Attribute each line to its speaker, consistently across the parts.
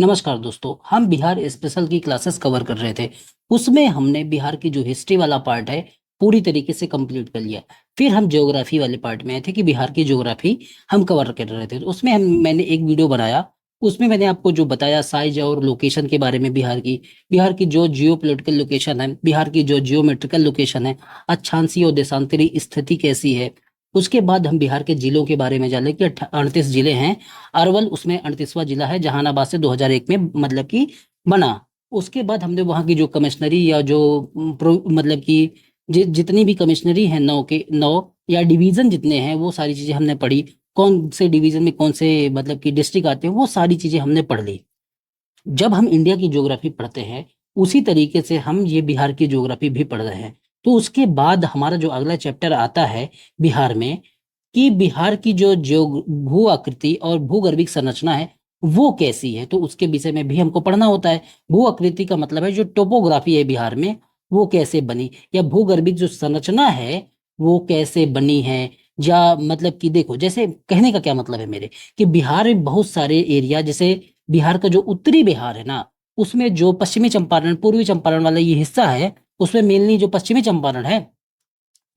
Speaker 1: नमस्कार दोस्तों, हम बिहार स्पेशल की क्लासेस कवर कर रहे थे। उसमें हमने बिहार की जो हिस्ट्री वाला पार्ट है पूरी तरीके से कंप्लीट कर लिया। फिर हम ज्योग्राफी वाले पार्ट में आए थे कि बिहार की ज्योग्राफी हम कवर कर रहे थे। तो उसमें मैंने एक वीडियो बनाया। उसमें मैंने आपको जो बताया साइज और लोकेशन के बारे में, बिहार की जो जियो पोलिटिकल लोकेशन है, बिहार की जो जियोमेट्रिकल लोकेशन है, अक्षांशीय और देशांतरी स्थिति कैसी है। उसके बाद हम बिहार के जिलों के बारे में जाने कि 38 जिले हैं। अरवल उसमें 38वां जिला है, जहानाबाद से 2001 में मतलब कि बना। उसके बाद हमने वहाँ की जो कमिश्नरी या जो मतलब कि जितनी भी कमिश्नरी है, नौ के नौ या डिवीजन जितने हैं, वो सारी चीजें हमने पढ़ी। कौन से डिवीजन में कौन से मतलब कि डिस्ट्रिक्ट आते हैं, वो सारी चीजें हमने पढ़ ली। जब हम इंडिया की ज्योग्राफी पढ़ते हैं, उसी तरीके से हम ये बिहार की ज्योग्राफी भी पढ़ रहे हैं। तो उसके बाद हमारा जो अगला चैप्टर आता है बिहार में, कि बिहार की जो भू आकृति और भूगर्भिक संरचना है वो कैसी है, तो उसके विषय में भी हमको पढ़ना होता है। भू आकृति का मतलब है जो टोपोग्राफी है बिहार में, वो कैसे बनी, या भूगर्भिक जो संरचना है वो कैसे बनी है। या मतलब कि देखो, जैसे कहने का क्या मतलब है मेरे, कि बिहार में बहुत सारे एरिया, जैसे बिहार का जो उत्तरी बिहार है ना, उसमें जो पश्चिमी चंपारण पूर्वी चंपारण वाला ये हिस्सा है, उसमें मेनली जो पश्चिमी चंपारण है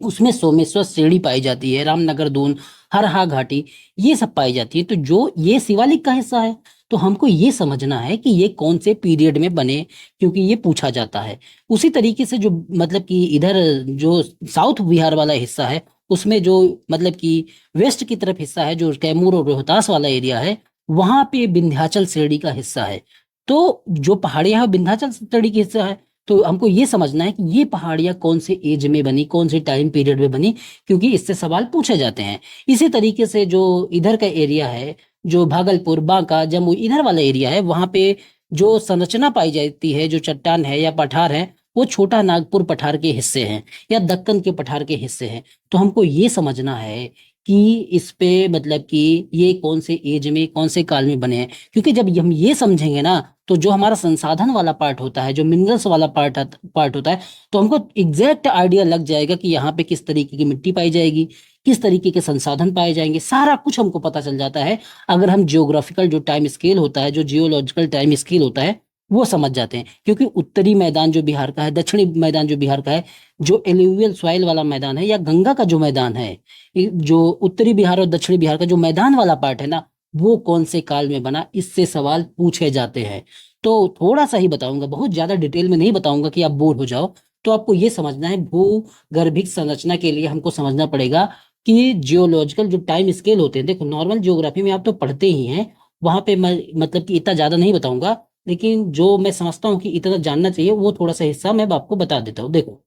Speaker 1: उसमें सोमेश्वर श्रेणी पाई जाती है, रामनगर दून, हरहा घाटी, ये सब पाई जाती है। तो जो ये शिवालिक का हिस्सा है, तो हमको ये समझना है कि ये कौन से पीरियड में बने, क्योंकि ये पूछा जाता है। उसी तरीके से जो मतलब कि इधर जो साउथ बिहार वाला हिस्सा है, उसमें जो मतलब कि वेस्ट की तरफ हिस्सा है, जो कैमूर और रोहतास वाला एरिया है, वहां पे विंध्याचल श्रेणी का हिस्सा है। तो जो पहाड़ियां हैं विंध्याचल श्रेणी का हिस्सा है। तो हमको ये समझना है कि ये पहाड़ियां कौन से एज में बनी, कौन से टाइम पीरियड में बनी, क्योंकि इससे सवाल पूछे जाते हैं। इसी तरीके से जो इधर का एरिया है, जो भागलपुर, बांका, जमुई, इधर वाला एरिया है, वहां पे जो संरचना पाई जाती है, जो चट्टान है या पठार है, वो छोटा नागपुर पठार के हिस्से हैं या दक्कन के पठार के हिस्से हैं। तो हमको ये समझना है कि इस पे मतलब कि ये कौन से एज में, कौन से काल में बने हैं। क्योंकि जब हम ये समझेंगे ना, तो जो हमारा संसाधन वाला पार्ट होता है, जो मिनरल्स वाला पार्ट होता है, तो हमको एग्जैक्ट आइडिया लग जाएगा कि यहाँ पे किस तरीके की मिट्टी पाई जाएगी, किस तरीके के संसाधन पाए जाएंगे, सारा कुछ हमको पता चल जाता है। अगर हम जियोग्राफिकल जो टाइम स्केल होता है, जो जियोलॉजिकल टाइम स्केल होता है, वो समझ जाते हैं। क्योंकि उत्तरी मैदान जो बिहार का है, दक्षिणी मैदान जो बिहार का है, जो एलुवियल सॉइल वाला मैदान है या गंगा का जो मैदान है, जो उत्तरी बिहार और दक्षिणी बिहार का जो मैदान वाला पार्ट है ना, वो कौन से काल में बना, इससे सवाल पूछे जाते हैं। तो थोड़ा सा ही बताऊंगा, बहुत ज्यादा डिटेल में नहीं बताऊंगा कि आप बोर हो जाओ। तो आपको ये समझना है, भूगर्भिक संरचना के लिए हमको समझना पड़ेगा कि जियोलॉजिकल जो टाइम स्केल होते हैं। देखो, नॉर्मल ज्योग्राफी में आप तो पढ़ते ही हैं, वहां पे मैं मतलब कि इतना ज्यादा नहीं बताऊंगा, लेकिन जो मैं समझता हूँ कि इतना जानना चाहिए, वो थोड़ा सा हिस्सा मैं आपको बता देता हूँ। देखो,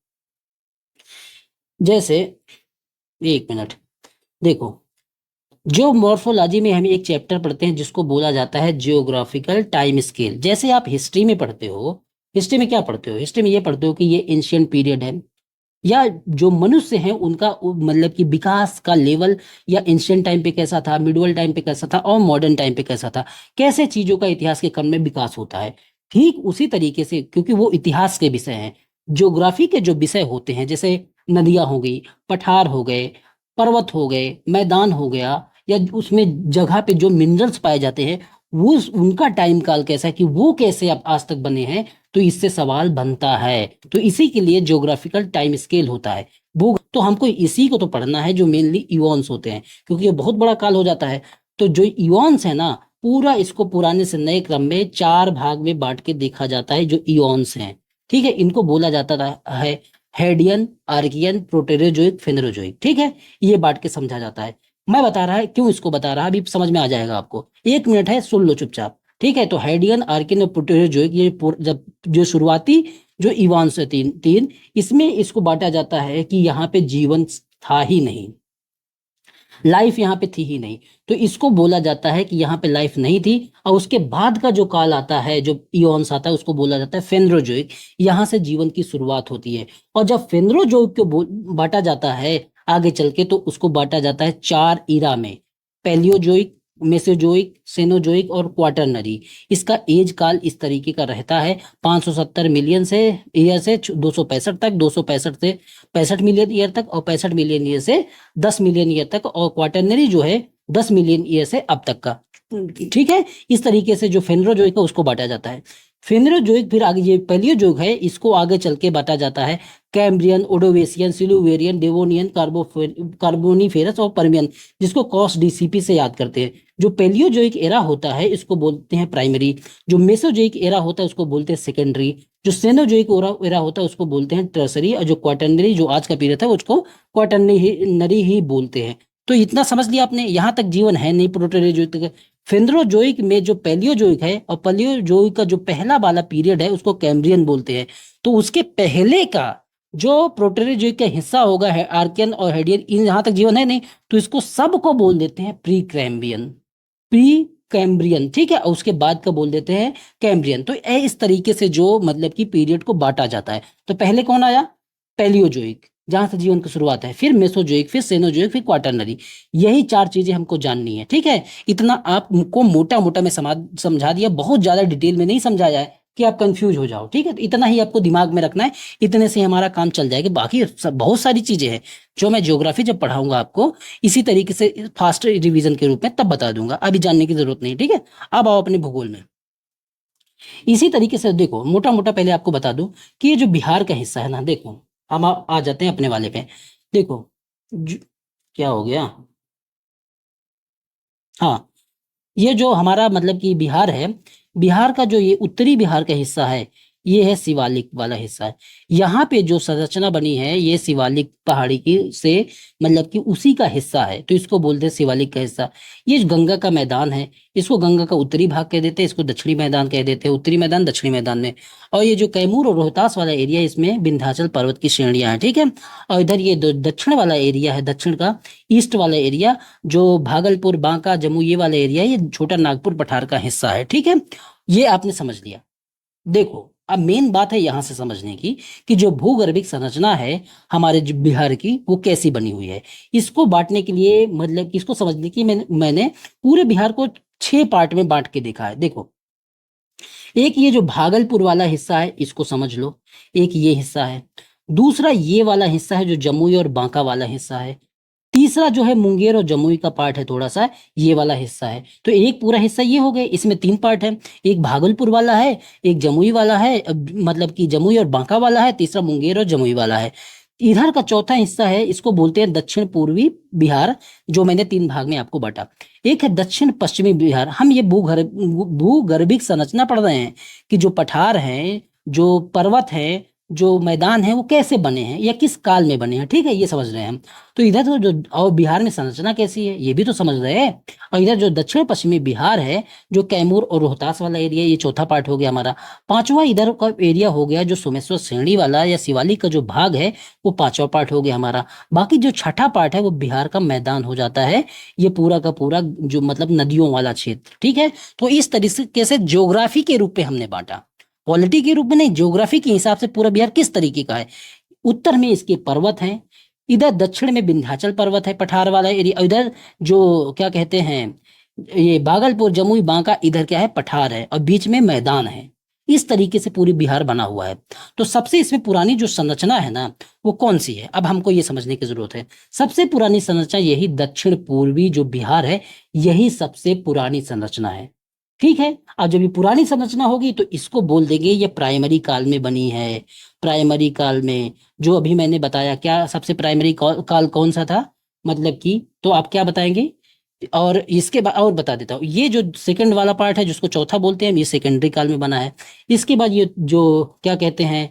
Speaker 1: जैसे, एक मिनट, देखो, जो मॉर्फोलॉजी में हम एक चैप्टर पढ़ते हैं जिसको बोला जाता है जियोग्राफिकल टाइम स्केल। जैसे आप हिस्ट्री में पढ़ते हो, हिस्ट्री में क्या पढ़ते हो, हिस्ट्री में ये पढ़ते हो कि ये एंशियंट पीरियड है, या जो मनुष्य हैं उनका मतलब कि विकास का लेवल, या एंशियंट टाइम पे कैसा था, मिडवल टाइम पे कैसा था, और मॉडर्न टाइम पे कैसा था, कैसे चीजों का इतिहास के क्रम में विकास होता है। ठीक उसी तरीके से, क्योंकि वो इतिहास के विषय हैं, ज्योग्राफी के जो विषय होते हैं, जैसे नदियां हो गई, पठार हो गए, पर्वत हो गए, मैदान हो गया, या उसमें जगह पे जो मिनरल्स पाए जाते हैं, वो उनका टाइम काल कैसा है, कि वो कैसे अब आज तक बने हैं, तो इससे सवाल बनता है। तो इसी के लिए ज्योग्राफिकल टाइम स्केल होता है। भू तो हमको इसी को तो पढ़ना है, जो मेनली इवॉन्स होते हैं, क्योंकि ये बहुत बड़ा काल हो जाता है। तो जो इवॉन्स है ना, पूरा इसको पुराने से नए क्रम में 4 भाग में बांट के देखा जाता है, जो इवॉन्स हैं। ठीक है, इनको बोला जाता है हेडियन, आर्कियन, प्रोटेरोजोइक, फेनरोजोइक। ठीक है, ये बांट के समझा जाता है। मैं बता रहा है क्यों इसको बता रहा, अभी समझ में आ जाएगा आपको। 1 मिनट है, सुन लो चुपचाप। ठीक है, तो हेडियन, आर्कियन और प्रोटेरोजोइक, ये जब जो शुरुआती जो इवान्स है, तीन तीन, इसमें इसको बांटा जाता है कि यहाँ पे जीवन था ही नहीं, लाइफ यहाँ पे थी ही नहीं। तो इसको बोला जाता है कि यहाँ पे लाइफ नहीं थी। और उसके बाद का जो काल आता है, जो इओन्स आता है, उसको बोला जाता है फेनरोजोइक। यहाँ से जीवन की शुरुआत होती है। और जब फेनरोजोइक को बांटा जाता है आगे चल के, तो उसको बांटा जाता है 4 इरा में: पैलियोजोइक, मेसोजोइक, सेनोजोइक और क्वाटरनरी। इसका एज काल इस तरीके का रहता है: 570 मिलियन से ईयर से 265 तक, 265 से 65 मिलियन ईयर तक, और 65 मिलियन ईयर से 10 मिलियन ईयर तक, और क्वाटरनरी जो है 10 मिलियन ईयर से अब तक का। ठीक है। इस तरीके से जो फेनरोजोइक है उसको बांटा जाता है। फेनरोजोइक फिर आगे ये पैलियोजोइक है, इसको आगे चल के बांटा जाता है कैम्ब्रियन, ओडोवेसियन, सिलुवेरियन, डेवोनियन, कार्बोनिफेरस और पर्मियन, जिसको कॉस डीसीपी से याद करते हैं। जो पैलियोजोइक एरा होता है इसको बोलते हैं प्राइमरी, जो मेसोजोइक एरा होता है उसको बोलते हैं सेकेंडरी, जो सेनोजोइक एरा होता है उसको बोलते हैं टर्सरी, और जो क्वाटरनरी जो आज का पीरियड है उसको क्वाटरनरी ही बोलते हैं। तो इतना समझ लिया आपने, यहाँ तक जीवन है नहीं प्रोटेरोजोइक तक। फेनरोजोइक में जो पैलियोजोइक है और पैलियोजोइक का जो पहला वाला पीरियड है उसको कैम्ब्रियन बोलते हैं। तो उसके पहले का जो प्रोटेरोजोइक का हिस्सा होगा है आर्कियन और हेडियन, इन यहाँ तक जीवन है नहीं, तो इसको सबको बोल देते हैं प्री कैम्ब्रियन, प्री कैम्ब्रियन, ठीक है। और उसके बाद का बोल देते हैं कैम्ब्रियन। तो इस तरीके से जो मतलब कि पीरियड को बांटा जाता है। तो पहले कौन आया? पैलियोजोइक, जहां से जीवन की शुरुआत है, फिर मेसोजोइक, फिर सेनोजोइक, फिर क्वाटरनरी। यही चार चीजें हमको जाननी है, ठीक है। इतना आपको मोटा मोटा में समझा दिया, बहुत ज्यादा डिटेल में नहीं समझाया है कि आप कंफ्यूज हो जाओ, ठीक है। तो इतना ही आपको दिमाग में रखना है, इतने से हमारा काम चल जाएगा। बाकी बहुत सारी चीजें हैं जो मैं ज्योग्राफी जब पढ़ाऊंगा आपको इसी तरीके से फास्ट रिवीजन के रूप में तब बता दूंगा, अभी जानने की जरूरत नहीं, ठीक है। अब आओ अपने भूगोल में। इसी तरीके से देखो, मोटा मोटा पहले आपको बता दूं कि ये जो बिहार का हिस्सा है ना, देखो हम आ जाते हैं अपने वाले पे। देखो क्या हो गया, हाँ, ये जो हमारा मतलब कि बिहार है, बिहार का जो ये उत्तरी बिहार का हिस्सा है, ये है शिवालिक वाला हिस्सा है। यहाँ पे जो संरचना बनी है ये शिवालिक पहाड़ी की से मतलब कि उसी का हिस्सा है, तो इसको बोलते हैं शिवालिक का हिस्सा। ये जो गंगा का मैदान है, इसको गंगा का उत्तरी भाग कह देते हैं, इसको दक्षिणी मैदान कह देते हैं, उत्तरी मैदान दक्षिणी मैदान में। और ये जो कैमूर और रोहतास वाला एरिया है इसमें विंध्याचल पर्वत की श्रेणियां हैं, ठीक है। और इधर ये दक्षिण वाला एरिया है, दक्षिण का ईस्ट वाला एरिया, जो भागलपुर, बांका, जम्मू ये वाला एरिया, ये छोटा नागपुर पठार का हिस्सा है, ठीक है। ये आपने समझ लिया। देखो अब मेन बात है यहां से समझने की कि जो भूगर्भिक संरचना है हमारे जो बिहार की वो कैसी बनी हुई है। इसको बांटने के लिए मतलब कि इसको समझने की मैंने पूरे बिहार को 6 पार्ट में बांट के देखा है। देखो, एक ये जो भागलपुर वाला हिस्सा है इसको समझ लो, एक ये हिस्सा है। दूसरा ये वाला हिस्सा है जो जमुई और बांका वाला हिस्सा है। तीसरा जो है मुंगेर और जमुई का पार्ट है, थोड़ा सा ये वाला हिस्सा है। तो एक पूरा हिस्सा ये हो गए, इसमें 3 पार्ट है, एक भागलपुर वाला है, एक जमुई वाला है, मतलब कि जमुई और बांका वाला है, तीसरा मुंगेर और जमुई वाला है। इधर का चौथा हिस्सा है, इसको बोलते हैं दक्षिण पूर्वी बिहार, जो मैंने 3 भाग में आपको बांटा। एक है दक्षिण पश्चिमी बिहार। हम ये भूगर्भिक संरचना पढ़ रहे हैं कि जो पठार हैं, जो पर्वत हैं, जो मैदान है वो कैसे बने हैं या किस काल में बने हैं, ठीक है, ये समझ रहे हैं हम। तो इधर तो जो और बिहार में संरचना कैसी है ये भी तो समझ रहे हैं। और इधर जो दक्षिण पश्चिमी बिहार है, जो कैमूर और रोहतास वाला एरिया, ये चौथा पार्ट हो गया हमारा। पांचवा इधर का एरिया हो गया जो सोमेश्वर श्रेणी वाला या शिवालिक का जो भाग है, वो 5वां पार्ट हो गया हमारा। बाकी जो छठा पार्ट है वो बिहार का मैदान हो जाता है, ये पूरा का पूरा जो मतलब नदियों वाला क्षेत्र, ठीक है। तो इस तरीके से ज्योग्राफी के रूप में हमने बांटा, पॉलिटी के रूप में नहीं, ज्योग्राफी के हिसाब से पूरा बिहार किस तरीके का है। उत्तर में इसके पर्वत हैं, इधर दक्षिण में विंध्याचल पर्वत है पठार वाला एरिया, इधर जो क्या कहते हैं ये भागलपुर, जमुई, बांका, इधर क्या है पठार है और बीच में मैदान है। इस तरीके से पूरी बिहार बना हुआ है। तो सबसे इसमें पुरानी जो संरचना है ना वो कौन सी है, अब हमको ये समझने की जरूरत है। सबसे पुरानी संरचना यही दक्षिण पूर्वी जो बिहार है, यही सबसे पुरानी संरचना है, ठीक है। अब जब ये पुरानी संरचना होगी तो इसको बोल देंगे ये प्राइमरी काल में बनी है। प्राइमरी काल में जो अभी मैंने बताया, क्या सबसे प्राइमरी काल कौन सा था, मतलब कि, तो आप क्या बताएंगे। और इसके बाद और बता देता हूँ, ये जो सेकंड वाला पार्ट है जिसको चौथा बोलते हैं, ये सेकेंडरी काल में बना है। इसके बाद ये जो क्या कहते हैं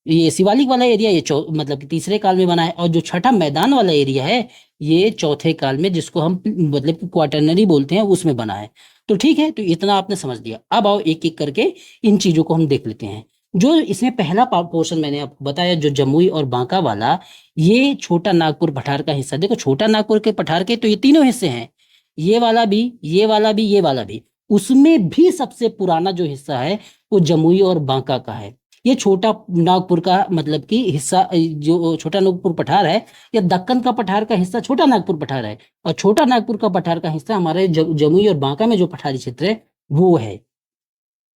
Speaker 1: ये शिवालिक वाला एरिया, ये मतलब कि तीसरे काल में बना है। और जो छठा मैदान वाला एरिया है ये चौथे काल में, जिसको हम मतलब कि क्वाटरनरी बोलते हैं, उसमें बना है। तो ठीक है, तो इतना आपने समझ लिया। अब आओ एक एक करके इन चीजों को हम देख लेते हैं। जो इसमें पहला पोर्शन मैंने आपको बताया जो जमुई और बांका वाला, ये छोटा नागपुर पठार का हिस्सा। देखो छोटा नागपुर के पठार के तो ये तीनों हिस्से हैं, ये वाला भी, ये वाला भी, ये वाला भी। उसमें भी सबसे पुराना जो हिस्सा है वो जमुई और बांका का है। ये छोटा नागपुर का मतलब कि हिस्सा, जो छोटा नागपुर पठार है, या दक्कन का पठार का हिस्सा छोटा नागपुर पठार है, और छोटा नागपुर का पठार का हिस्सा हमारे जमुई और बांका में जो पठारी क्षेत्र है वो है।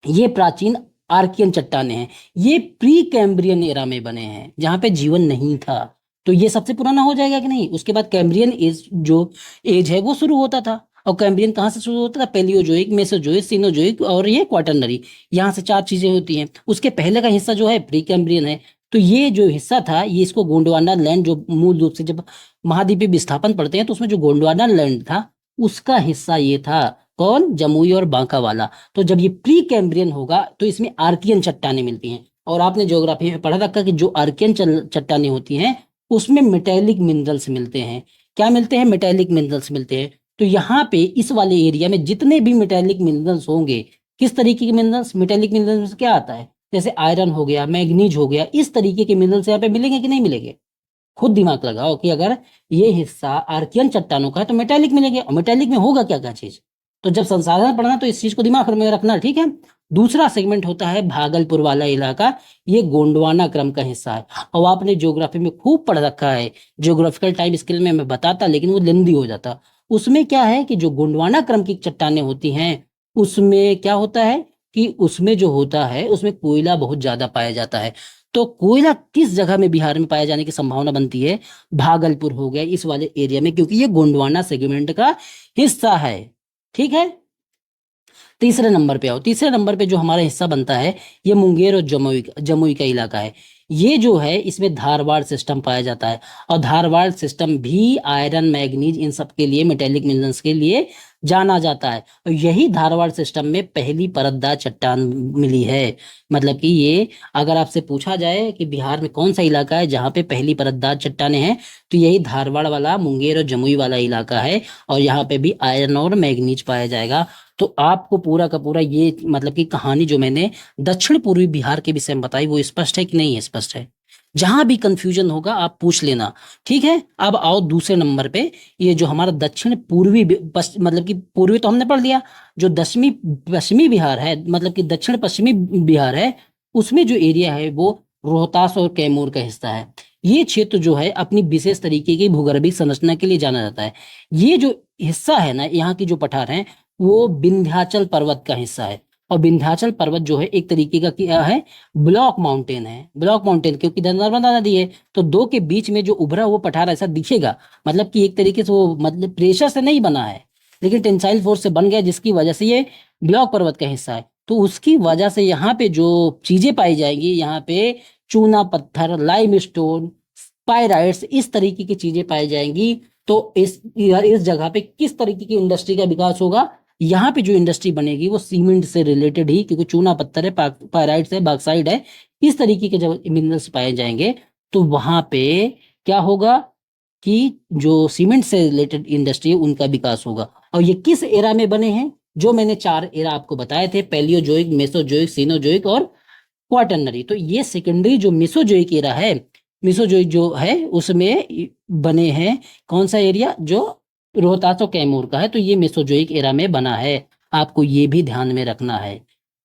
Speaker 1: ये प्राचीन आर्कियन चट्टाने हैं, ये प्री कैम्ब्रियन एरा में बने हैं जहां पे जीवन नहीं था। तो ये सबसे पुराना हो जाएगा कि नहीं। उसके बाद कैम्ब्रियन एज जो एज है वो शुरू होता था। और कैम्ब्रियन कहाँ से शुरू होता था? पैलियोजोइक, मेसोजोइक, सीनोजोइक और ये क्वाटरनरी, यहाँ से 4 चीजें होती हैं। उसके पहले का हिस्सा जो है प्री कैम्ब्रियन है। तो ये जो हिस्सा था, ये इसको गोंडवाना लैंड, जो मूल रूप से जब महाद्वीपीय विस्थापन पढ़ते हैं तो उसमें जो गोंडवाना लैंड था उसका हिस्सा ये था। कौन? जमुई और बांका वाला। तो जब ये प्री कैम्ब्रियन होगा तो इसमें आर्कियन चट्टानें मिलती हैं। और आपने ज्योग्राफी में पढ़ा रखा कि जो आर्कियन चट्टानें होती हैं उसमें मेटेलिक मिनरल्स मिलते हैं। क्या मिलते हैं? मेटेलिक मिनरल्स मिलते हैं। तो यहाँ पे इस वाले एरिया में जितने भी मेटेलिक मिनरल्स होंगे, किस तरीके के मिनरल्स? मेटेलिक मिनरल्स क्या आता है? जैसे आयरन हो गया, मैग्नीज हो गया, इस तरीके के मिनरल्स यहाँ पे मिलेंगे कि नहीं मिलेंगे? खुद दिमाग लगाओ कि अगर ये हिस्सा आर्कियन चट्टानों का है तो मेटेलिक मिलेंगे, और मेटेलिक में होगा क्या क्या चीज? तो जब संसाधन पढ़ना तो इस चीज को दिमाग में रखना, ठीक है। दूसरा सेगमेंट होता है भागलपुर वाला इलाका, ये गोंडवाना क्रम का हिस्सा है। और आपने ज्योग्राफी में खूब पढ़ रखा है, ज्योग्राफिकल टाइम स्केल में मैं बताता लेकिन वो लेंदी हो जाता। उसमें क्या है कि जो गोंडवाना क्रम की चट्टानें होती हैं उसमें क्या होता है कि उसमें जो होता है उसमें कोयला बहुत ज्यादा पाया जाता है। तो कोयला किस जगह में बिहार में पाए जाने की संभावना बनती है? भागलपुर हो गया, इस वाले एरिया में, क्योंकि ये गोंडवाना सेगमेंट का हिस्सा है। ठीक है। तीसरे नंबर पे आओ। तीसरे नंबर पे जो हमारा हिस्सा बनता है ये मुंगेर और जमुई का इलाका है। ये जो है इसमें धारवाड़ सिस्टम पाया जाता है। और धारवाड़ सिस्टम भी आयरन, मैग्नीज, इन सब के लिए, मेटेलिक मिनरल्स के लिए जाना जाता है। और यही धारवाड़ सिस्टम में पहली परतदार चट्टान मिली है। मतलब कि ये अगर आपसे पूछा जाए कि बिहार में कौन सा इलाका है जहाँ पे पहली परतदार चट्टानें हैं, तो यही धारवाड़ वाला, मुंगेर और जमुई वाला इलाका है। और यहाँ पे भी आयरन और मैग्नीज पाया जाएगा। तो आपको पूरा का पूरा ये मतलब कि कहानी जो मैंने दक्षिण पूर्वी बिहार के विषय में बताई वो स्पष्ट है कि नहीं है? स्पष्ट है। जहां भी कंफ्यूजन होगा आप पूछ लेना, ठीक है। अब आओ दूसरे नंबर पे, ये जो हमारा दक्षिण पूर्वी मतलब कि पूर्वी तो हमने पढ़ लिया। जो दक्षिणी पश्चिमी बिहार है, मतलब कि दक्षिण पश्चिमी बिहार है, उसमें जो एरिया है वो रोहतास और कैमूर का हिस्सा है। ये क्षेत्र जो है अपनी विशेष तरीके की भूगर्भिक संरचना के लिए जाना जाता है। ये जो हिस्सा है ना, यहाँ की जो पठार है वो विंध्याचल पर्वत का हिस्सा है। और विंध्याचल पर्वत जो है एक तरीके का क्या है? ब्लॉक माउंटेन है। ब्लॉक माउंटेन क्योंकि नर्मदा नदी है तो दो के बीच में जो उभरा हुआ पठार ऐसा दिखेगा, मतलब कि एक तरीके से वो मतलब प्रेशर से नहीं बना है लेकिन टेंसाइल फोर्स से बन गया, जिसकी वजह से ये ब्लॉक पर्वत का हिस्सा है। तो उसकी वजह से यहाँ पे जो चीजें पाई जाएंगी, यहाँ पे चूना पत्थर, लाइमस्टोन, पाइराइट्स, इस तरीके की चीजें पाई जाएंगी। तो इस जगह पे किस तरीके की इंडस्ट्री का विकास होगा? यहाँ पे जो इंडस्ट्री बनेगी वो सीमेंट से रिलेटेड ही, क्योंकि चूना पत्थर है, पायराइट्स है, बॉक्साइट है, इस तरीके के जब मिनरल्स पाए जाएंगे तो वहां पे क्या होगा कि जो सीमेंट से रिलेटेड इंडस्ट्री है उनका विकास होगा। और ये किस एरा में बने हैं? जो मैंने 4 एरा आपको बताए थे, पैलियोजोइक, मेसोजोइक, सीनोजोइक और क्वाटरनरी। तो ये सेकेंडरी जो मेसोजोइक एरा है, मेसोजोइक जो है उसमें बने हैं कौन सा एरिया? जो रोहतास और कैमूर का है, तो ये मेसोजोइक एरा में बना है। आपको ये भी ध्यान में रखना है।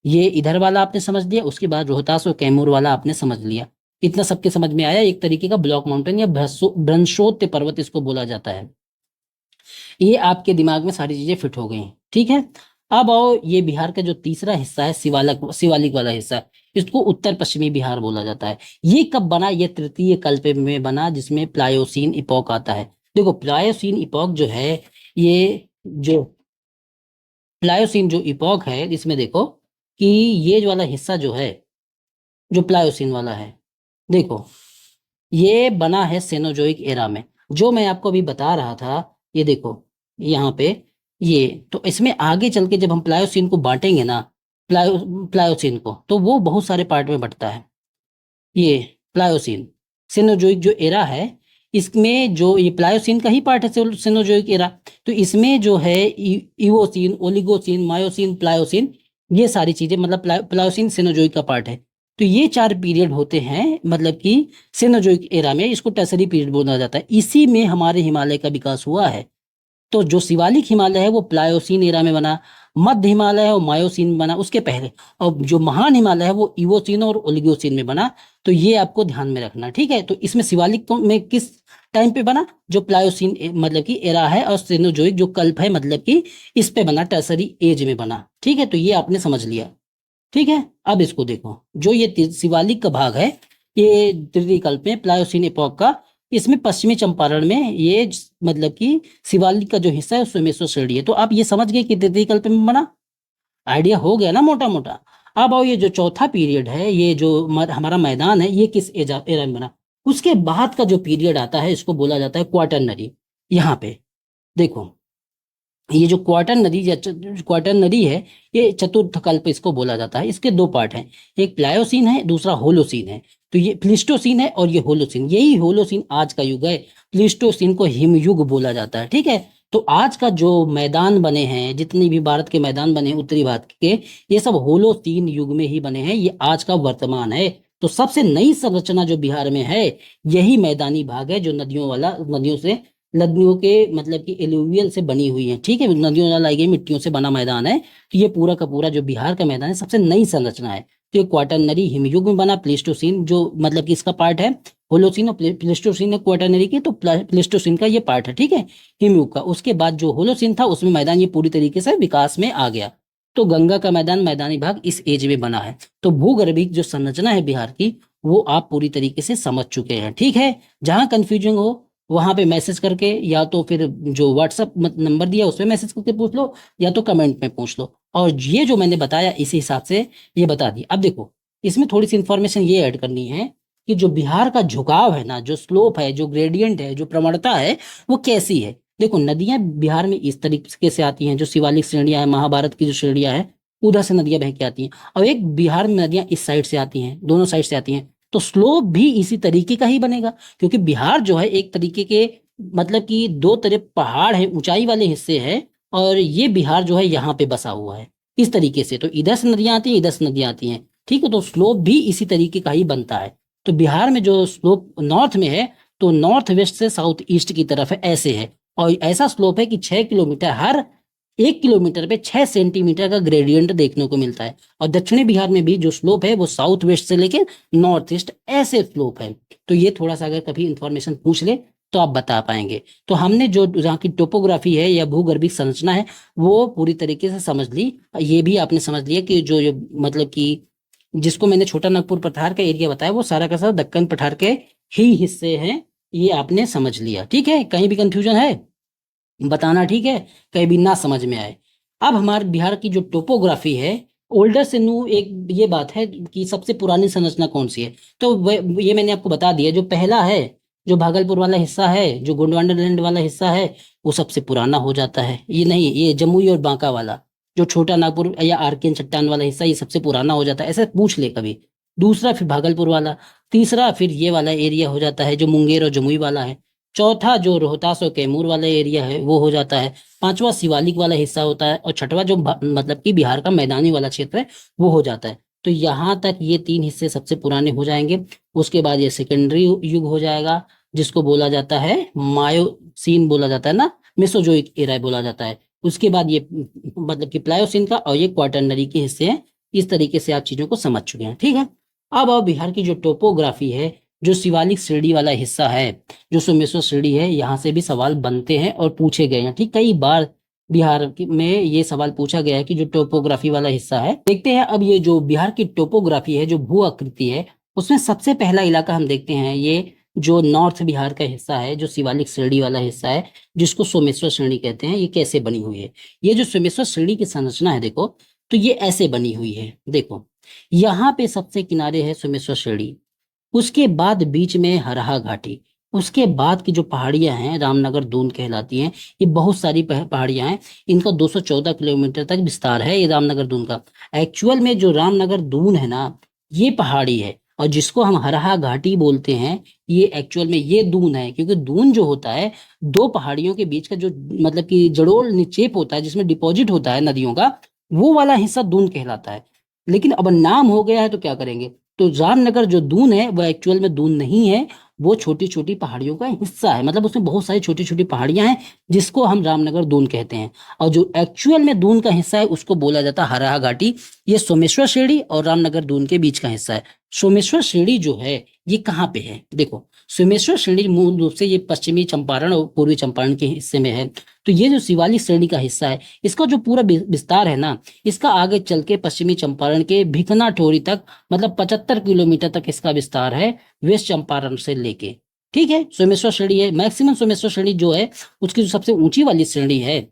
Speaker 1: ये इधर वाला आपने समझ लिया, उसके बाद रोहतास और कैमूर वाला आपने समझ लिया। इतना सबके समझ में आया? एक तरीके का ब्लॉक माउंटेन या भ्रंशोत्य पर्वत इसको बोला जाता है। ये आपके दिमाग में सारी चीजें फिट हो गई, ठीक है। अब आओ, ये बिहार का जो तीसरा हिस्सा है, शिवालिक वाला हिस्सा, इसको उत्तर पश्चिमी बिहार बोला जाता है। ये कब बना? ये तृतीय कल्प में बना, जिसमें प्लायोसीन इपोक आता है। देखो प्लायोसीन इपोक जो है, ये जो प्लायोसीन जो इपोक है, इसमें देखो कि ये जो वाला हिस्सा जो है, जो प्लायोसीन वाला है, देखो ये बना है सेनोजोइक एरा में। जो मैं आपको अभी बता रहा था, ये देखो यहाँ पे, ये तो इसमें आगे चल के जब हम प्लायोसीन को बांटेंगे ना, प्लायोसीन को, तो वो बहुत सारे पार्ट में बंटता है। ये प्लायोसीन सेनोजोइक जो एरा है, इसमें जो ये प्लायोसीन का ही पार्ट है सेनोजोइक एरा। तो इसमें जो है इवोसीन, ओलिगोसीन, मायोसीन, प्लायोसीन, ये सारी चीजें, मतलब प्लायोसीन सेनोजोइक का पार्ट है। तो ये 4 पीरियड होते हैं, मतलब कि सेनोजोइक एरा में, इसको टर्सरी पीरियड बोला जाता है। इसी में हमारे हिमालय का विकास हुआ है। तो जो शिवालिक हिमालय है वो प्लायोसीन एरा में बना, मध्य हिमालय है वो मायोसीन में बना उसके पहले, और जो महान हिमालय है वो इवोसीन और ओलिगोसीन में बना। तो ये आपको ध्यान में रखना, ठीक है। तो इसमें शिवालिक में किस टाइम पे बना? जो प्लायोसीन मतलब कि एरा है, और सेनोजोइक जो कल्प है मतलब कि इस पे बना, टर्सरी एज में बना, ठीक है। तो ये आपने समझ लिया, ठीक है। अब इसको देखो, जो ये शिवालिक का भाग है, ये तृतीय कल्प में प्लायोसीन एपोक का इसमें पश्चिमी चंपारण में ये मतलब कि शिवालिक का जो हिस्सा है सोमेश्वर श्रेणी है। तो आप ये समझ गए कि तृतीय कल्प में बना, आइडिया हो गया ना मोटा मोटा। अब आओ ये जो चौथा पीरियड है, ये जो हमारा मैदान है, ये किस एरा में बना। उसके बाद का जो पीरियड आता है इसको बोला जाता है क्वाटरनरी। यहाँ पे देखो, ये जो क्वाटरनरी है, ये चतुर्थ कल्प इसको बोला जाता है। इसके दो पार्ट हैं, एक प्लायोसीन है, दूसरा होलोसीन है। तो ये प्लिस्टोसीन है और ये होलोसीन, यही होलोसीन आज का युग है। प्लिस्टोसीन को हिमयुग बोला जाता है, ठीक है। तो आज का जो मैदान बने हैं, जितनी भी भारत के मैदान बने हैं उत्तरी भारत के, ये सब होलोसीन युग में ही बने हैं। ये आज का वर्तमान है। तो सबसे नई संरचना जो बिहार में है, यही मैदानी भाग है, जो नदियों के मतलब कि एलुवियल से बनी हुई है, ठीक है। नदियों द्वारा लाई गई मिट्टियों से बना मैदान है। तो ये पूरा का पूरा जो बिहार का मैदान है, सबसे नई संरचना है। तो ये क्वाटरनरी हिमयुग में बना। प्लेस्टोसीन जो मतलब कि इसका पार्ट है, होलोसीन और प्लेस्टोसीन है क्वाटरनरी की, तो प्लेस्टोसीन का ये पार्ट है, ठीक है, हिमयुग का। उसके बाद जो होलोसीन था, उसमें मैदान ये पूरी तरीके से विकास में आ गया। तो गंगा का मैदान, मैदानी भाग इस एज में बना है। तो भूगर्भिक जो संरचना है बिहार की, वो आप पूरी तरीके से समझ चुके हैं, ठीक है। जहां कंफ्यूजन हो वहां पे मैसेज करके, या तो फिर जो व्हाट्सअप नंबर दिया उस पे मैसेज करके पूछ लो, या तो कमेंट में पूछ लो। और ये जो मैंने बताया इसी हिसाब से ये बता दी। अब देखो, इसमें थोड़ी सी इंफॉर्मेशन ये ऐड करनी है कि जो बिहार का झुकाव है ना, जो स्लोप है, जो ग्रेडियंट है, जो प्रवणता है, वो कैसी है। देखो, नदियां बिहार में इस तरीके से आती हैं, जो शिवालिक श्रेणियां है, महाभारत की जो श्रेणियां है, उधर से नदियां बह के आती हैं। और एक बिहार में नदियां इस साइड से आती हैं, दोनों साइड से आती हैं। तो स्लोप भी इसी तरीके का ही बनेगा, क्योंकि बिहार जो है एक तरीके के मतलब कि दो तरफ पहाड़ है, ऊंचाई वाले हिस्से है, और ये बिहार जो है यहाँ पे बसा हुआ है इस तरीके से। तो इधर से नदियां आती हैं, इधर से नदियां आती हैं, ठीक है। तो स्लोप भी इसी तरीके का ही बनता है। तो बिहार में जो स्लोप नॉर्थ में है, तो नॉर्थ वेस्ट से साउथ ईस्ट की तरफ है, ऐसे है। और ऐसा स्लोप है कि 6 किलोमीटर, हर 1 किलोमीटर पे 6 सेंटीमीटर का ग्रेडियंट देखने को मिलता है। और दक्षिणी बिहार में भी जो स्लोप है, वो साउथ वेस्ट से लेके नॉर्थ ईस्ट ऐसे स्लोप है। तो ये थोड़ा सा अगर कभी इंफॉर्मेशन पूछ ले तो आप बता पाएंगे। तो हमने जो यहाँ की टोपोग्राफी है या भूगर्भिक संरचना है, वो पूरी तरीके से समझ ली। ये भी आपने समझ लिया कि जो मतलब कि जिसको मैंने छोटा नागपुर पठार का एरिया बताया, वो सारा का सारा दक्कन पठार के ही हिस्से हैं। ये आपने समझ लिया, ठीक है। कहीं भी कंफ्यूजन है बताना, ठीक है, कहीं भी ना समझ में आए। अब हमारे बिहार की जो टोपोग्राफी है, ओल्डर से न्यू, एक ये बात है कि सबसे पुरानी संरचना कौन सी है। तो ये मैंने आपको बता दिया। जो पहला है, जो भागलपुर वाला हिस्सा है, जो गोंडवाना वाला हिस्सा है, वो सबसे पुराना हो जाता है। ये नहीं, ये जमुई और बांका वाला, जो छोटा नागपुर या आरकेन चट्टान वाला हिस्सा, ये सबसे पुराना हो जाता है, ऐसे पूछ ले कभी। दूसरा फिर भागलपुर वाला, तीसरा फिर ये वाला एरिया हो जाता है जो मुंगेर और जमुई वाला है। चौथा जो रोहतास और कैमूर वाला एरिया है वो हो जाता है। पांचवा शिवालिक वाला हिस्सा होता है। और छठवा जो मतलब कि बिहार का मैदानी वाला क्षेत्र है, वो हो जाता है। तो यहाँ तक ये 3 हिस्से सबसे पुराने हो जाएंगे। उसके बाद ये सेकेंडरी युग हो जाएगा, जिसको बोला जाता है मायोसीन बोला जाता है ना, मेसोजोइक एरा बोला जाता है। उसके बाद ये मतलब कि प्लायोसीन का, और ये क्वाटरनरी के हिस्से हैं। इस तरीके से आप चीजों को समझ चुके हैं, ठीक है। अब बिहार की जो टोपोग्राफी है, जो शिवालिक श्रेणी वाला हिस्सा है, जो सोमेश्वर श्रेणी है, यहाँ से भी सवाल बनते हैं और पूछे गए हैं, ठीक। कई बार में ये सवाल पूछा गया है कि जो टोपोग्राफी वाला हिस्सा है। देखते हैं अब ये जो बिहार की टोपोग्राफी है, जो भू आकृति है, उसमें सबसे पहला इलाका हम देखते हैं, ये जो नॉर्थ बिहार का हिस्सा है, जो शिवालिक श्रेणी वाला हिस्सा है, जिसको सोमेश्वर श्रेणी कहते हैं। ये कैसे बनी हुई है, ये जो सोमेश्वर श्रेणी की संरचना है, देखो, तो ये ऐसे बनी हुई है। देखो, यहाँ पे सबसे किनारे है सोमेश्वर श्रेणी, उसके बाद बीच में हरहा घाटी, उसके बाद की जो पहाड़ियां हैं रामनगर दून कहलाती हैं। ये बहुत सारी पहाड़ियां हैं, इनका 214 किलोमीटर तक विस्तार है ये रामनगर दून का। एक्चुअल में जो रामनगर दून है ना, ये पहाड़ी है, और जिसको हम हरहा घाटी बोलते हैं, ये एक्चुअल में ये दून है। क्योंकि दून जो होता है, दो पहाड़ियों के बीच का जो मतलब कि जड़ोल निक्षेप होता है, जिसमें डिपॉजिट होता है नदियों का, वो वाला हिस्सा दून कहलाता है। लेकिन अब नाम हो गया है तो क्या करेंगे। तो रामनगर जो दून है, वो एक्चुअल में दून नहीं है, वो छोटी छोटी पहाड़ियों का हिस्सा है। मतलब उसमें बहुत सारी छोटी छोटी पहाड़ियां हैं, जिसको हम रामनगर दून कहते हैं। और जो एक्चुअल में दून का हिस्सा है, उसको बोला जाता है हरहा घाटी। ये सोमेश्वर श्रेणी और रामनगर दून के बीच का हिस्सा है। सोमेश्वर श्रेणी जो है, ये कहाँ पे है। देखो, सोमेश्वर श्रेणी मूल रूप से ये पश्चिमी चंपारण और पूर्वी चंपारण के हिस्से में है। तो ये जो शिवालिक श्रेणी का हिस्सा है, इसका जो पूरा विस्तार है ना, इसका आगे चल के पश्चिमी चंपारण के भिकना ठोरी तक, मतलब 75 किलोमीटर तक इसका विस्तार है, वेस्ट चंपारण से लेके। ठीक है, सोमेश्वर श्रेणी है, मैक्सिमम सोमेश्वर श्रेणी जो है उसकी जो सबसे ऊंची वाली श्रेणी है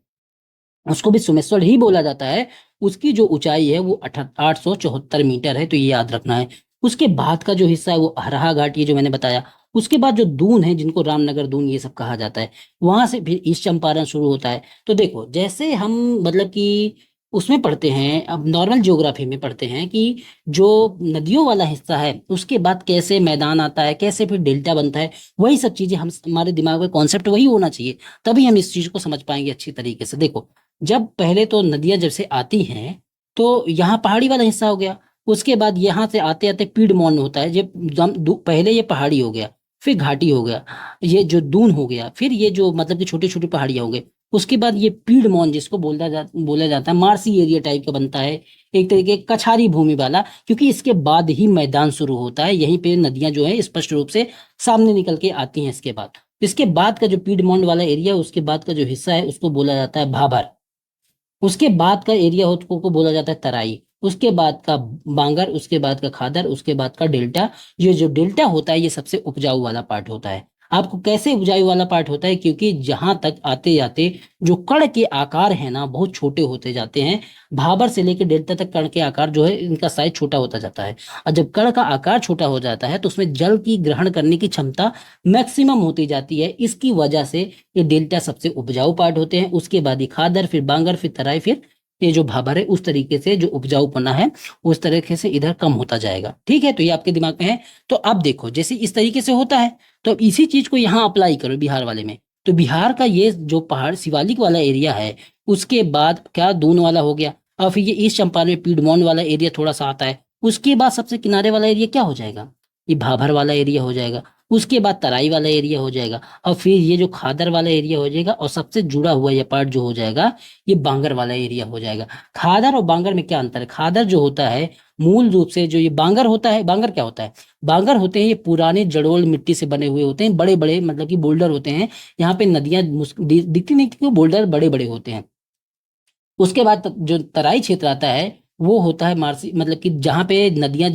Speaker 1: उसको भी सोमेश्वर ही बोला जाता है। उसकी जो ऊंचाई है वो 874 मीटर है, तो ये याद रखना है। उसके बाद का जो हिस्सा है वो हरहा घाट, ये जो मैंने बताया। उसके बाद जो दून है, जिनको रामनगर दून ये सब कहा जाता है, वहां से फिर ईस्ट चंपारण शुरू होता है। तो देखो, जैसे हम मतलब कि उसमें पढ़ते हैं, अब नॉर्मल ज्योग्राफी में पढ़ते हैं कि जो नदियों वाला हिस्सा है उसके बाद कैसे मैदान आता है, कैसे फिर डेल्टा बनता है, वही सब चीजें हम हमारे दिमाग में कॉन्सेप्ट वही होना चाहिए, तभी हम इस चीज को समझ पाएंगे अच्छी तरीके से। देखो, जब पहले तो नदियां जब से आती हैं तो यहाँ पहाड़ी वाला हिस्सा हो गया। उसके बाद यहाँ से आते आते पीडमोन होता है। जब पहले ये पहाड़ी हो गया, फिर घाटी हो गया, ये जो दून हो गया, फिर ये जो मतलब कि छोटी छोटी पहाड़ियां हो गई। उसके बाद ये पीडमोन, जिसको बोला जाता है, मार्सी एरिया टाइप का बनता है, एक तरीके की कछारी भूमि वाला, क्योंकि इसके बाद ही मैदान शुरू होता है। यहीं पे नदियां जो है स्पष्ट रूप से सामने निकल के आती हैं। इसके बाद का जो पीडमोंट वाला एरिया, उसके बाद का जो हिस्सा है उसको बोला जाता है भाबर। उसके बाद का एरिया हो को बोला जाता है तराई। उसके बाद का बांगर, उसके बाद का खादर, उसके बाद का डेल्टा। ये जो डेल्टा होता है ये सबसे उपजाऊ वाला पार्ट होता है। आपको कैसे उपजाऊ वाला पार्ट होता है? क्योंकि जहां तक आते जाते जो कण के आकार है ना बहुत छोटे होते जाते हैं। भाबर से लेकर डेल्टा तक कण के आकार जो है इनका साइज छोटा होता जाता है। और जब कण का आकार छोटा हो जाता है तो उसमें जल की ग्रहण करने की क्षमता मैक्सिमम होती जाती है। इसकी वजह से ये डेल्टा सबसे उपजाऊ पार्ट होते हैं। उसके बाद ही खादर, फिर बांगर, फिर तराई, फिर ये जो भाबर है, उस तरीके से जो उपजाऊपना है उस तरीके से इधर कम होता जाएगा। ठीक है, तो ये आपके दिमाग में है। तो अब देखो, जैसे इस तरीके से होता है तो अब इसी चीज को यहाँ अप्लाई करो बिहार वाले में। तो बिहार का ये जो पहाड़ शिवालिक वाला एरिया है, उसके बाद क्या दून वाला हो गया, और फिर ये ईस्ट चंपारण में पीडमोन वाला एरिया थोड़ा सा आता है। उसके बाद सबसे किनारे वाला एरिया क्या हो जाएगा? ये भाभर वाला एरिया हो जाएगा। उसके बाद तराई वाला एरिया हो जाएगा, और फिर ये जो खादर वाला एरिया हो जाएगा, और सबसे जुड़ा हुआ ये पार्ट जो हो जाएगा ये बांगर वाला एरिया हो जाएगा। खादर और बांगर में क्या अंतर है? खादर जो होता है मूल रूप से, जो ये बांगर होता है, बांगर क्या होता है? बांगर होते हैं ये पुराने जड़ोल मिट्टी से बने हुए होते हैं, बड़े बड़े मतलब कि बोल्डर होते हैं। यहाँ पे नदियां दिखती नहीं, क्योंकि बोल्डर बड़े बड़े होते हैं। उसके बाद जो तराई क्षेत्र आता है वो होता है मार्सी, मतलब कि जहाँ पे नदियां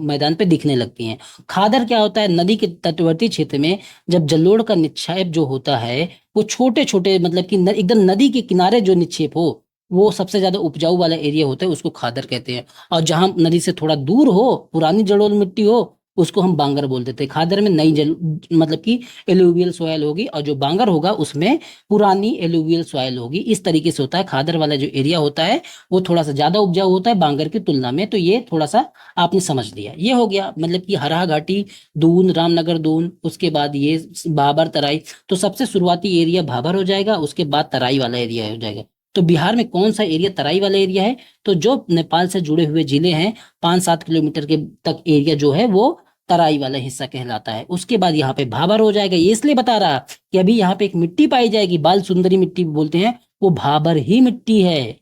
Speaker 1: मैदान पे दिखने लगती हैं। खादर क्या होता है? नदी के तटवर्ती क्षेत्र में जब जलोढ़ का निक्षेप जो होता है वो छोटे छोटे मतलब कि एकदम नदी के किनारे जो निक्षेप हो, वो सबसे ज्यादा उपजाऊ वाला एरिया होता है, उसको खादर कहते हैं। और जहां नदी से थोड़ा दूर हो, पुरानी जलोढ़ मिट्टी हो, उसको हम बांगर बोल देते हैं। खादर में नई जल मतलब कि एलुवियल सॉयल होगी, और जो बांगर होगा उसमें पुरानी एलुवियल सॉयल होगी। इस तरीके से होता है। खादर वाला जो एरिया होता है वो थोड़ा सा ज्यादा उपजाऊ होता है बांगर की तुलना में। तो ये थोड़ा सा आपने समझ लिया, ये हो गया मतलब कि हरहा घाटी, दून, रामनगर दून, उसके बाद ये भाबर तराई। तो सबसे शुरुआती एरिया भाबर हो जाएगा, उसके बाद तराई वाला एरिया हो जाएगा। तो बिहार में कौन सा एरिया तराई वाला एरिया है? तो जो नेपाल से जुड़े हुए जिले हैं, 5-7 किलोमीटर के तक एरिया जो है वो तराई वाला हिस्सा कहलाता है। उसके बाद यहाँ पे भाबर हो जाएगा। ये इसलिए बता रहा कि अभी यहाँ पे एक मिट्टी पाई जाएगी, बाल सुंदरी मिट्टी बोलते हैं, वो भाबर ही मिट्टी है।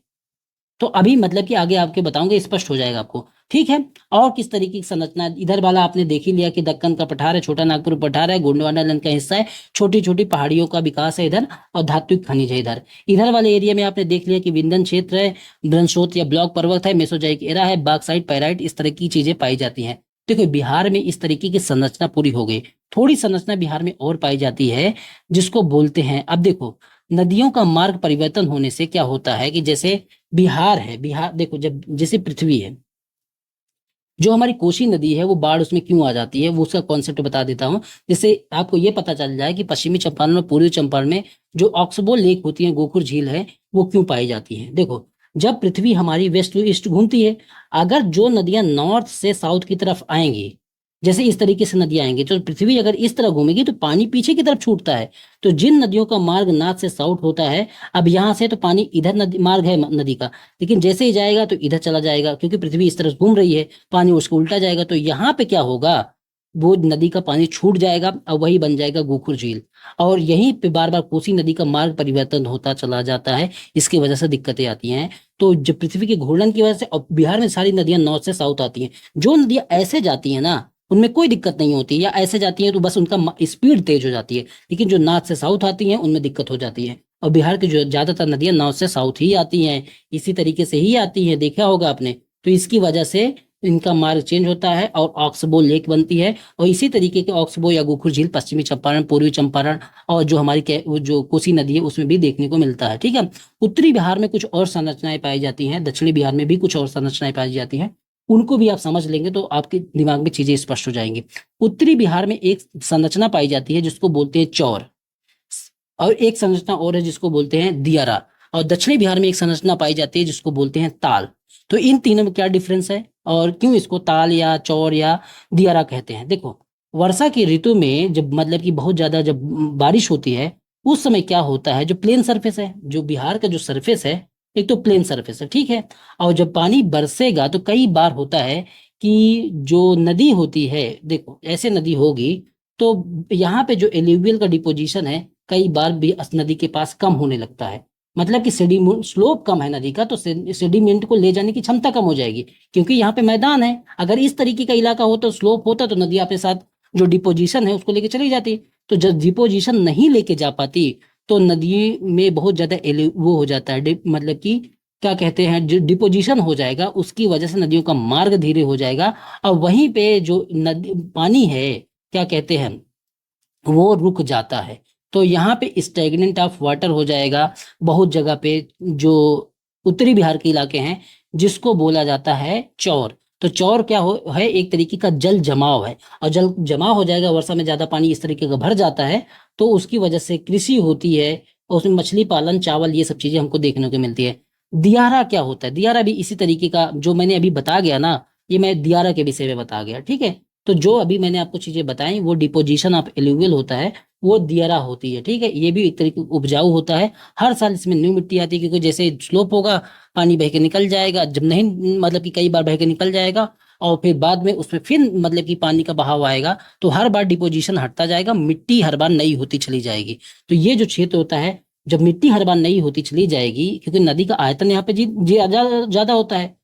Speaker 1: तो अभी मतलब कि आगे आपके बताऊंगे, स्पष्ट हो जाएगा आपको। ठीक है। और किस तरीके की संरचना है? इधर वाला आपने देख ही लिया कि दक्कन का पठार है, छोटा नागपुर पठार है, गोंडवाना लैंड का हिस्सा है, छोटी छोटी पहाड़ियों का विकास है इधर, और धात्विक खनिज है इधर। इधर वाले एरिया में आपने देख लिया कि विंध्यन क्षेत्र है, ब्रंशोत या ब्लॉक पर्वत है, मेसोजाइक एरा है, बाक्साइट, पाइराइट, इस तरह की चीजें पाई जाती हैं। देखो, बिहार में इस तरीके की संरचना पूरी हो गई। थोड़ी संरचना बिहार में और पाई जाती है, जिसको बोलते हैं, अब देखो, नदियों का मार्ग परिवर्तन होने से क्या होता है कि जैसे बिहार है, बिहार देखो, जब जैसे पृथ्वी है, जो हमारी कोसी नदी है वो बाढ़ उसमें क्यों आ जाती है, वो उसका कॉन्सेप्ट बता देता हूँ। जिससे आपको ये पता चल जाए कि पश्चिमी चंपारण और पूर्वी चंपारण में जो ऑक्सबो लेक होती है, गोखुर झील है, वो क्यों पाई जाती है। देखो, जब पृथ्वी हमारी वेस्ट टू ईस्ट घूमती है, अगर जो नदियां नॉर्थ से साउथ की तरफ आएंगी, जैसे इस तरीके से नदियां आएंगी, तो पृथ्वी अगर इस तरह घूमेगी तो पानी पीछे की तरफ छूटता है। तो जिन नदियों का मार्ग नॉर्थ से साउथ होता है, अब यहाँ से तो पानी इधर नदी मार्ग है नदी का, लेकिन जैसे ही जाएगा तो इधर चला जाएगा, क्योंकि पृथ्वी इस तरफ घूम रही है, पानी उसको उल्टा जाएगा। तो यहाँ पे क्या होगा, वो नदी का पानी छूट जाएगा और वही बन जाएगा गोखुर झील। और यहीं पे बार बार कोसी नदी का मार्ग परिवर्तन होता चला जाता है, इसकी वजह से दिक्कतें आती हैं। तो जब पृथ्वी के घूर्णन की वजह से, और बिहार में सारी नदियां नॉर्थ से साउथ आती हैं, जो नदियां ऐसे जाती हैं ना उनमें कोई दिक्कत नहीं होती, या ऐसे जाती हैं तो बस उनका स्पीड तेज हो जाती है। लेकिन जो नॉर्थ से साउथ आती हैं उनमें दिक्कत हो जाती है। और बिहार की जो ज्यादातर नदियां नॉर्थ से साउथ ही आती हैं, इसी तरीके से ही आती हैं, देखा होगा आपने। तो इसकी वजह से इनका मार्ग चेंज होता है और ऑक्सबो लेक बनती है। और इसी तरीके के ऑक्सबो या गोखुर झील पश्चिमी चंपारण, पूर्वी चंपारण और जो हमारी वो जो कोसी नदी है उसमें भी देखने को मिलता है। ठीक है। उत्तरी बिहार में कुछ और संरचनाएं पाई जाती हैं, दक्षिणी बिहार में भी कुछ और संरचनाएं पाई जाती हैं, उनको भी आप समझ लेंगे तो आपके दिमाग में चीजें स्पष्ट हो जाएंगी। उत्तरी बिहार में एक संरचना पाई जाती है जिसको बोलते हैं चौर, और एक संरचना और है जिसको बोलते हैं दियारा, और दक्षिणी बिहार में एक संरचना पाई जाती है जिसको बोलते हैं ताल। तो इन तीनों में क्या डिफरेंस है और क्यों इसको ताल या चौर या दियारा कहते हैं? देखो, वर्षा की ऋतु में जब मतलब कि बहुत ज्यादा जब बारिश होती है उस समय क्या होता है, जो प्लेन सरफेस है, जो बिहार का जो सरफेस है, एक तो प्लेन सरफेस है, ठीक है। और जब पानी बरसेगा तो कई बार होता है कि जो नदी होती है, देखो ऐसे नदी होगी तो यहाँ पे जो एल्यूवियल का डिपोजिशन है कई बार भी नदी के पास कम होने लगता है। मतलब कि सेडिमेंट स्लोप कम है नदी का, तो सेडिमेंट को ले जाने की क्षमता कम हो जाएगी, क्योंकि यहाँ पे मैदान है। अगर इस तरीके का इलाका हो तो स्लोप होता तो नदी अपने साथ जो डिपोजिशन है उसको लेके चली जाती। तो जब डिपोजिशन नहीं लेके जा पाती तो नदी में बहुत ज्यादा वो हो जाता है, मतलब कि क्या कहते हैं, डिपोजिशन हो जाएगा, उसकी वजह से नदियों का मार्ग धीरे हो जाएगा और वहीं पे जो नदी पानी है क्या कहते हैं वो रुक जाता है। तो यहाँ पे स्टेगनेंट ऑफ वाटर हो जाएगा बहुत जगह पे, जो उत्तरी बिहार के इलाके हैं, जिसको बोला जाता है चौर। तो चौर क्या है, एक तरीके का जल जमाव है, और जल जमाव हो जाएगा, वर्षा में ज्यादा पानी इस तरीके का भर जाता है तो उसकी वजह से कृषि होती है और उसमें मछली पालन, चावल, ये सब चीजें हमको देखने को मिलती है। दियारा क्या होता है? दियारा भी इसी तरीके का जो मैंने अभी बता गया ना, ये मैं दियारा के विषय में बता गया, ठीक है। तो जो अभी मैंने आपको चीजें बताई वो डिपोजिशन ऑफ एल्यूवियल होता है, वो दियारा होती है, ठीक है। ये भी एक तरीके उपजाऊ होता है, हर साल इसमें न्यू मिट्टी आती है, क्योंकि जैसे स्लोप होगा पानी बह के निकल जाएगा, जब नहीं मतलब कि कई बार बह के निकल जाएगा और फिर बाद में उसमें फिर मतलब कि पानी का बहाव आएगा तो हर बार डिपोजिशन हटता जाएगा, मिट्टी हर बार नई होती चली जाएगी। तो ये जो क्षेत्र होता है, जब मिट्टी हर बार नई होती चली जाएगी, क्योंकि नदी का आयतन यहाँ पे जी ज्यादा होता है,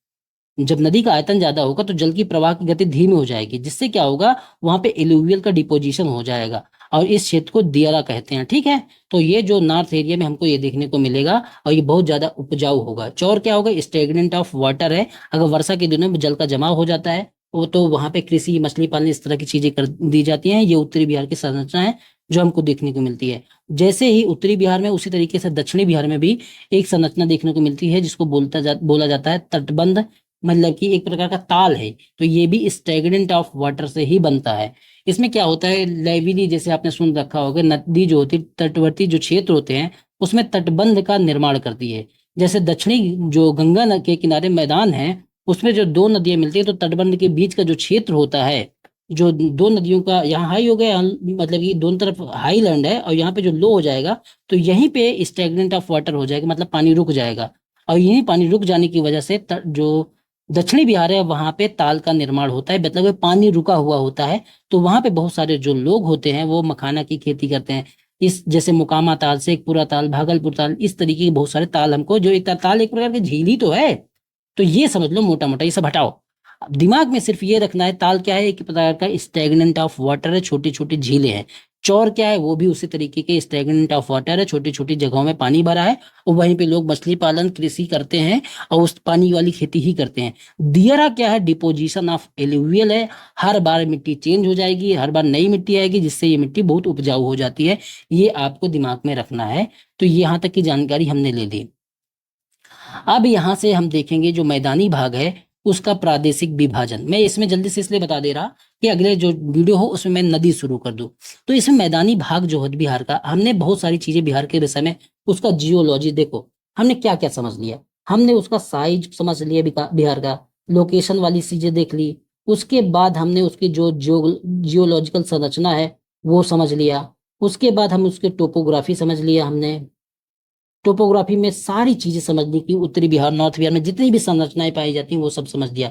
Speaker 1: जब नदी का आयतन ज्यादा होगा तो जल की प्रवाह की गति धीमी हो जाएगी, जिससे क्या होगा, वहां पे एलुवियल का डिपोजिशन हो जाएगा और इस क्षेत्र को दियारा कहते हैं, ठीक है। तो ये जो नॉर्थ एरिया में हमको ये देखने को मिलेगा और ये बहुत ज्यादा उपजाऊ होगा। चौर क्या होगा, स्टेगनेंट ऑफ वाटर है, अगर वर्षा के दिनों में जल का जमाव हो जाता है वो तो वहां पे कृषि, मछली पालन, इस तरह की चीजें कर दी जाती हैं। ये उत्तरी बिहार की संरचना है जो हमको देखने को मिलती है। जैसे ही उत्तरी बिहार में, उसी तरीके से दक्षिणी बिहार में भी एक संरचना देखने को मिलती है जिसको बोला जाता है तटबंध, मतलब कि एक प्रकार का ताल है। तो ये भी स्टेगनेंट ऑफ वाटर से ही बनता है। इसमें क्या होता है, लेविली जैसे आपने सुन रखा होगा, नदी जो होती है, तटवर्ती जो क्षेत्र होते हैं उसमें तटबंध का निर्माण करती है। जैसे दक्षिणी जो गंगा के किनारे मैदान है उसमें जो दो नदियां मिलती है तो तटबंध के बीच का जो क्षेत्र होता है, जो दो नदियों का, यहाँ हाई हो गया, मतलब कि दोनों तरफ हाई लैंड है और यहाँ पे जो लो हो जाएगा तो यहीं पे स्टेगनेंट ऑफ वाटर हो जाएगा, मतलब पानी रुक जाएगा। और यही पानी रुक जाने की वजह से जो दक्षिणी बिहार है वहां पे ताल का निर्माण होता है, मतलब पानी रुका हुआ होता है। तो वहां पे बहुत सारे जो लोग होते हैं वो मखाना की खेती करते हैं। इस जैसे मोकामा ताल, शेखपुरा ताल, भागलपुर ताल, इस तरीके के बहुत सारे ताल हमको, जो एक ताल एक प्रकार की झील ही तो है। तो ये समझ लो मोटा मोटा, ये सब हटाओ, अब दिमाग में सिर्फ ये रखना है, ताल क्या है, एक प्रकार का स्टेगनेंट ऑफ वाटर है, छोटी छोटी झीलें हैं। चौर क्या है, वो भी उसी तरीके के स्टेगनेंट ऑफ वाटर है, छोटी छोटी जगहों में पानी भरा है और वहीं पे लोग मछली पालन, कृषि करते हैं और उस पानी वाली खेती ही करते हैं। दियरा क्या है, डिपोजिशन ऑफ एलुवियल है, हर बार मिट्टी चेंज हो जाएगी, हर बार नई मिट्टी आएगी, जिससे ये मिट्टी बहुत उपजाऊ हो जाती है। ये आपको दिमाग में रखना है। तो यहाँ तक की जानकारी हमने ले ली। अब यहाँ से हम देखेंगे जो मैदानी भाग है उसका प्रादेशिक विभाजन। मैं इसमें जल्दी से इसलिए बता दे रहा कि अगले जो वीडियो हो उसमें मैं नदी शुरू कर दूं। तो इसमें मैदानी भाग जो है बिहार का, हमने बहुत सारी चीजें बिहार के विषय में, उसका जियोलॉजी देखो हमने क्या क्या समझ लिया। हमने उसका साइज समझ लिया, बिहार का लोकेशन वाली चीजें देख ली। उसके बाद हमने उसकी जो जियोलॉजिकल संरचना है वो समझ लिया। उसके बाद हम उसके टोपोग्राफी समझ लिया। हमने टोपोग्राफी में सारी चीजें समझ ली कि उत्तरी बिहार, नॉर्थ बिहार में जितनी भी संरचनाएं पाई जाती हैं वो सब समझ लिया।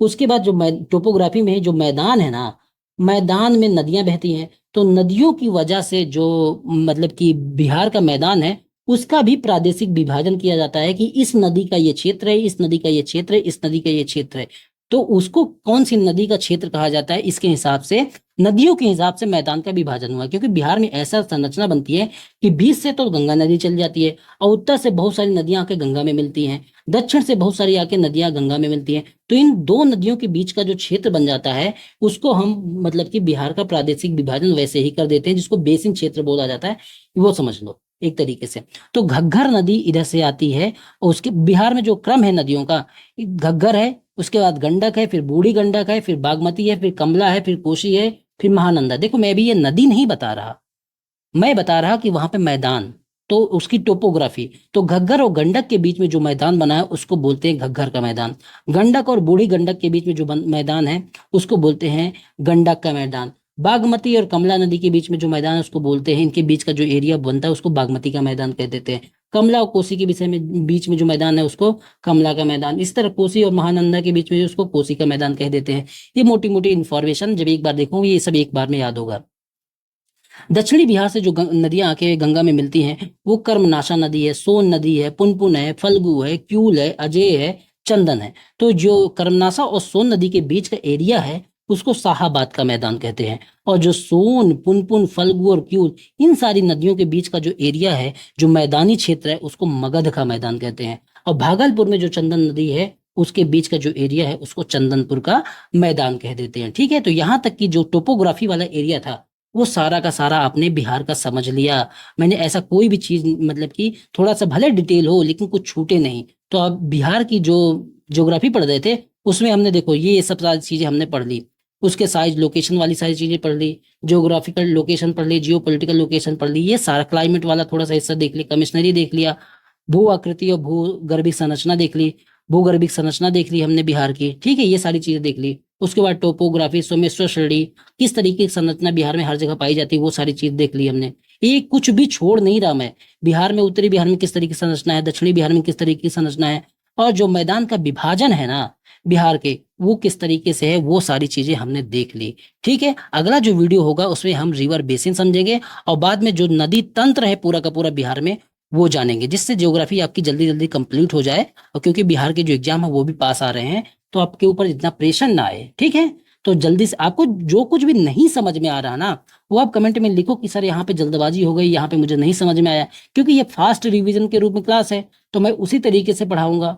Speaker 1: उसके बाद जो टोपोग्राफी में जो मैदान है ना, मैदान में नदियां बहती हैं, तो नदियों की वजह से जो मतलब कि बिहार का मैदान है उसका भी प्रादेशिक विभाजन किया जाता है कि इस नदी का ये क्षेत्र है, इस नदी का ये क्षेत्र है, इस नदी का ये क्षेत्र है। तो उसको कौन सी नदी का क्षेत्र कहा जाता है, इसके हिसाब से नदियों के हिसाब से मैदान का विभाजन हुआ। क्योंकि बिहार में ऐसा संरचना बनती है कि बीच से तो गंगा नदी चल जाती है और उत्तर से बहुत सारी नदियां आके गंगा में मिलती हैं, दक्षिण से बहुत सारी आके नदियां गंगा में मिलती हैं। तो इन दो नदियों के बीच का जो क्षेत्र बन जाता है उसको हम मतलब कि बिहार का प्रादेशिक विभाजन वैसे ही कर देते हैं, जिसको बेसिन क्षेत्र बोला जाता है, वो समझ लो एक तरीके से। तो घग्गर नदी इधर से आती है और उसके बिहार में जो क्रम है नदियों का, घग्गर है, उसके बाद गंडक है, फिर बूढ़ी गंडक है, फिर बागमती है, फिर कमला है, फिर कोसी है, फिर महानंदा। देखो मैं भी ये नदी नहीं बता रहा, मैं बता रहा कि वहां पे मैदान, तो उसकी टोपोग्राफी। तो घग्गर और गंडक के बीच में जो मैदान बना है उसको बोलते हैं घग्गर का मैदान। गंडक और बूढ़ी गंडक के बीच में जो मैदान है उसको बोलते हैं गंडक का मैदान। बागमती और कमला नदी के बीच में जो मैदान है उसको बोलते हैं, इनके बीच का जो एरिया बनता है उसको बागमती का मैदान कह देते हैं। कमला और कोसी के विषय में बीच में जो मैदान है उसको कमला का मैदान। इस तरह कोसी और महानंदा के बीच में उसको कोसी का मैदान कह देते हैं। ये मोटी मोटी इंफॉर्मेशन जब एक बार देखो ये सब एक बार में याद होगा। दक्षिणी बिहार से जो नदियां आके गंगा में मिलती हैं वो कर्मनाशा नदी है, सोन नदी है, पुनपुन है, फल्गु है, क्यूल है, अजय है, चंदन है। तो जो कर्मनाशा और सोन नदी के बीच का एरिया है उसको शाहाबाद का मैदान कहते हैं। और जो सोन, पुनपुन, फल्गु और क्यूल, इन सारी नदियों के बीच का जो एरिया है, जो मैदानी क्षेत्र है, उसको मगध का मैदान कहते हैं। और भागलपुर में जो चंदन नदी है उसके बीच का जो एरिया है उसको चंदनपुर का मैदान कह देते हैं। ठीक है, तो यहाँ तक कि जो टोपोग्राफी वाला एरिया था वो सारा का सारा आपने बिहार का समझ लिया। मैंने ऐसा कोई भी चीज मतलब कि थोड़ा सा भले डिटेल हो लेकिन कुछ छूटे नहीं। तो अब बिहार की जो ज्योग्राफी पढ़ रहे थे उसमें हमने देखो ये सब सारी चीजें हमने पढ़ ली, उसके साइज लोकेशन वाली सारी चीजें पढ़ ली, ज्योग्राफिकल लोकेशन पढ़ ली, जियो पोलिटिकल लोकेशन पढ़ ली, ये सारा क्लाइमेट वाला थोड़ा सा हिस्सा देख लिया, कमिश्नरी देख लिया, भू आकृति और भूगर्भिक संरचना देख ली, भूगर्भिक संरचना देख ली हमने बिहार की। ठीक है, ये सारी चीजें देख ली। उसके बाद टोपोग्राफी, सोमेश्वर श्रेणी, किस तरीके की संरचना बिहार में हर जगह पाई जाती है, वो सारी चीज देख ली हमने। ये कुछ भी छोड़ नहीं रहा मैं। बिहार में उत्तरी बिहार में किस तरीके की संरचना है, दक्षिणी बिहार में किस तरीके की संरचना है, और जो मैदान का विभाजन है ना बिहार के, वो किस तरीके से है, वो सारी चीजें हमने देख ली। ठीक है, अगला जो वीडियो होगा उसमें हम रिवर बेसिन समझेंगे और बाद में जो नदी तंत्र है पूरा का पूरा बिहार में वो जानेंगे, जिससे ज्योग्राफी आपकी जल्दी जल्दी कंप्लीट हो जाए। और क्योंकि बिहार के जो एग्जाम है वो भी पास आ रहे हैं तो आपके ऊपर इतना प्रेशर ना आए। ठीक है, तो जल्दी से आपको जो कुछ भी नहीं समझ में आ रहा ना वो आप कमेंट में लिखो कि सर यहाँ पे जल्दबाजी हो गई, यहाँ पे मुझे नहीं समझ में आया। क्योंकि ये फास्ट रिवीजन के रूप में क्लास है तो मैं उसी तरीके से पढ़ाऊंगा।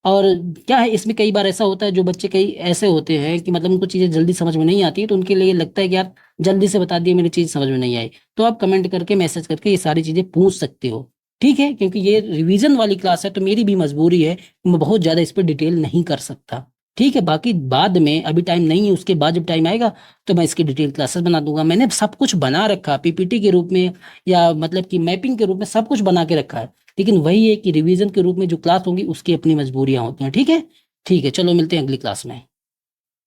Speaker 1: और क्या है इसमें कई बार ऐसा होता है जो बच्चे कई ऐसे होते हैं कि मतलब उनको चीजें जल्दी समझ में नहीं आती, तो उनके लिए लगता है कि यार जल्दी से बता दिए मेरी चीज समझ में नहीं आई। तो आप कमेंट करके मैसेज करके ये सारी चीजें पूछ सकते हो। ठीक है, क्योंकि ये रिवीजन वाली क्लास है तो मेरी भी मजबूरी है, मैं बहुत ज्यादा इस पर डिटेल नहीं कर सकता। ठीक है, बाकी बाद में अभी टाइम नहीं है, उसके बाद जब टाइम आएगा तो मैं इसकी डिटेल क्लासेस बना दूंगा। मैंने सब कुछ बना रखा पीपीटी के रूप में या मतलब कि मैपिंग के रूप में सब कुछ बना के रखा है, लेकिन वही है कि रिवीजन के रूप में जो क्लास होंगी उसकी अपनी मजबूरियां होती हैं। ठीक है, ठीक है, चलो मिलते हैं अगली क्लास में।